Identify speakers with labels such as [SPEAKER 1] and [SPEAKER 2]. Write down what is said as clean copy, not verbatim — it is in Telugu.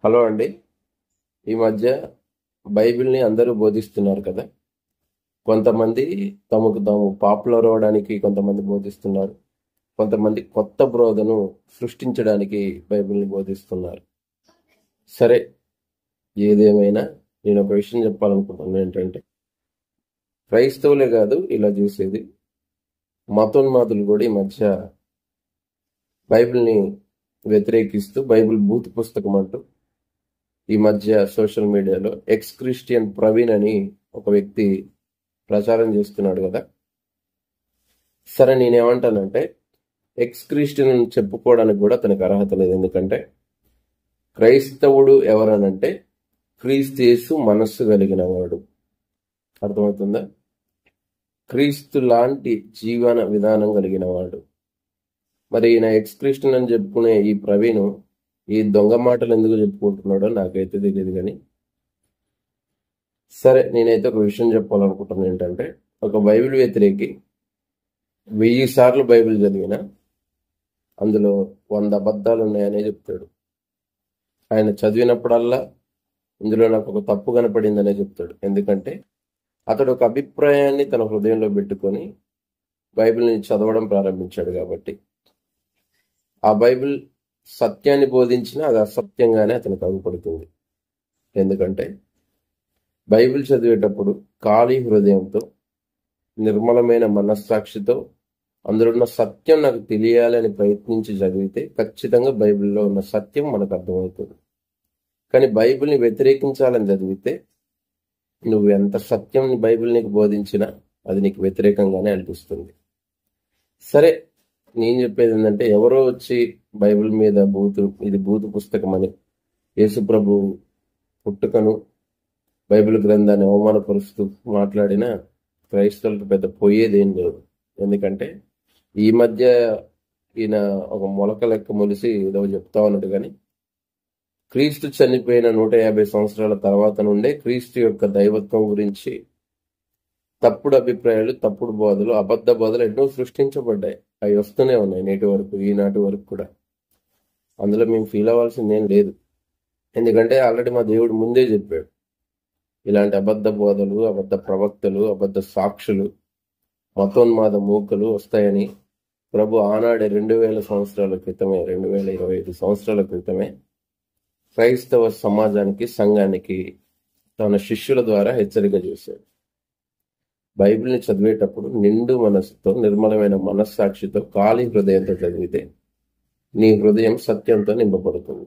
[SPEAKER 1] హలో అండి. ఈ మధ్య బైబిల్ని అందరూ బోధిస్తున్నారు కదా. కొంతమంది తమకు తాము పాపులర్ అవడానికి కొంతమంది బోధిస్తున్నారు. కొంతమంది కొత్త బోధను సృష్టించడానికి బైబిల్ని బోధిస్తున్నారు. సరే, ఏదేమైనా నేను ఒక విషయం చెప్పాలనుకుంటున్నాను. ఏంటంటే, క్రైస్తవులే కాదు ఇలా చేసేది, మతోన్మాదులు కూడా ఈ మధ్య బైబిల్ని వ్యతిరేకిస్తూ బైబిల్ బూతు పుస్తకం అంటూ ఈ మధ్య సోషల్ మీడియాలో ఎక్స్ క్రిస్టియన్ ప్రవీణ్ అని ఒక వ్యక్తి ప్రచారం చేస్తున్నాడు కదా. సరే, నేనేమంటానంటే, ఎక్స్ క్రిస్టియన్ అని చెప్పుకోవడానికి కూడా అతనికి అర్హత లేదు. ఎందుకంటే క్రైస్తవుడు ఎవరనంటే క్రీస్తు యేసు మనస్సు కలిగిన వాడు. అర్థమవుతుందా? క్రీస్తు లాంటి జీవన విధానం కలిగిన వాడు. మరి ఈయన ఎక్స్ క్రిస్టియన్ అని చెప్పుకునే ఈ ప్రవీణ్ ఈ దొంగ మాటలు ఎందుకు చెప్పుకుంటున్నాడో నాకైతే తెలియదు. కానీ సరే, నేనైతే ఒక విషయం చెప్పాలనుకుంటున్నాను. ఏంటంటే, ఒక బైబిల్ వ్యతిరేకి 1000 సార్లు బైబిల్ చదివినా అందులో 100 అబద్ధాలు ఉన్నాయనే చెప్తాడు. ఆయన చదివినప్పుడల్లా ఇందులో నాకు ఒక తప్పు కనపడిందనే చెప్తాడు. ఎందుకంటే అతడు ఒక అభిప్రాయాన్ని తన హృదయంలో పెట్టుకొని బైబిల్ని చదవడం ప్రారంభించాడు. కాబట్టి ఆ బైబిల్ సత్యాన్ని బోధించినా అది అసత్యంగానే అతనికి అగుపడుతుంది. ఎందుకంటే బైబిల్ చదివేటప్పుడు ఖాళీ హృదయంతో, నిర్మలమైన మనస్సాక్షితో, అందులో ఉన్న సత్యం నాకు తెలియాలి అని ప్రయత్నించి చదివితే ఖచ్చితంగా బైబిల్లో ఉన్న సత్యం మనకు అర్థమవుతుంది. కానీ బైబిల్ని వ్యతిరేకించాలని చదివితే నువ్వు ఎంత సత్యం బైబిల్ నీకు బోధించినా అది నీకు వ్యతిరేకంగానే అనిపిస్తుంది. సరే, నేను చెప్పేది ఏంటంటే, ఎవరో వచ్చి బైబిల్ మీద ఇది బూతు పుస్తకం అని, యేసుప్రభు పుట్టుకను బైబిల్ గ్రంథాన్ని అవమానపరుస్తూ మాట్లాడిన క్రైస్తవులకు పెద్ద పోయేదేం లేదు. ఎందుకంటే ఈ మధ్య ఈయన ఒక మొలక లెక్క మొలిసి ఏదో చెప్తా ఉన్నాడు. కానీ క్రీస్తు చనిపోయిన 150 సంవత్సరాల తర్వాత నుండే క్రీస్తు యొక్క దైవత్వం గురించి తప్పుడు అభిప్రాయాలు, తప్పుడు బోధలు, అబద్ధ బోధలు ఎన్నో సృష్టించబడ్డాయి. అవి వస్తూనే ఉన్నాయి నేటి వరకు, ఈనాటి వరకు కూడా. అందులో మేము ఫీల్ అవ్వాల్సిందేం లేదు. ఎందుకంటే ఆల్రెడీ మా దేవుడు ముందే చెప్పాడు, ఇలాంటి అబద్ధ బోధలు, అబద్ధ ప్రవక్తలు, అబద్ధ సాక్షులు, మతోన్మాద మూకలు వస్తాయని ప్రభు ఆనాడే 2000 సంవత్సరాల క్రితమే, 2025 సంవత్సరాల క్రితమే క్రైస్తవ సమాజానికి, సంఘానికి తన శిష్యుల ద్వారా హెచ్చరిక చేశాడు. బైబిల్ని చదివేటప్పుడు నిండు మనస్సుతో, నిర్మలమైన మనస్సాక్షితో, ఖాళీ హృదయంతో చదివితే నీ హృదయం సత్యంతో నింపబడుతుంది.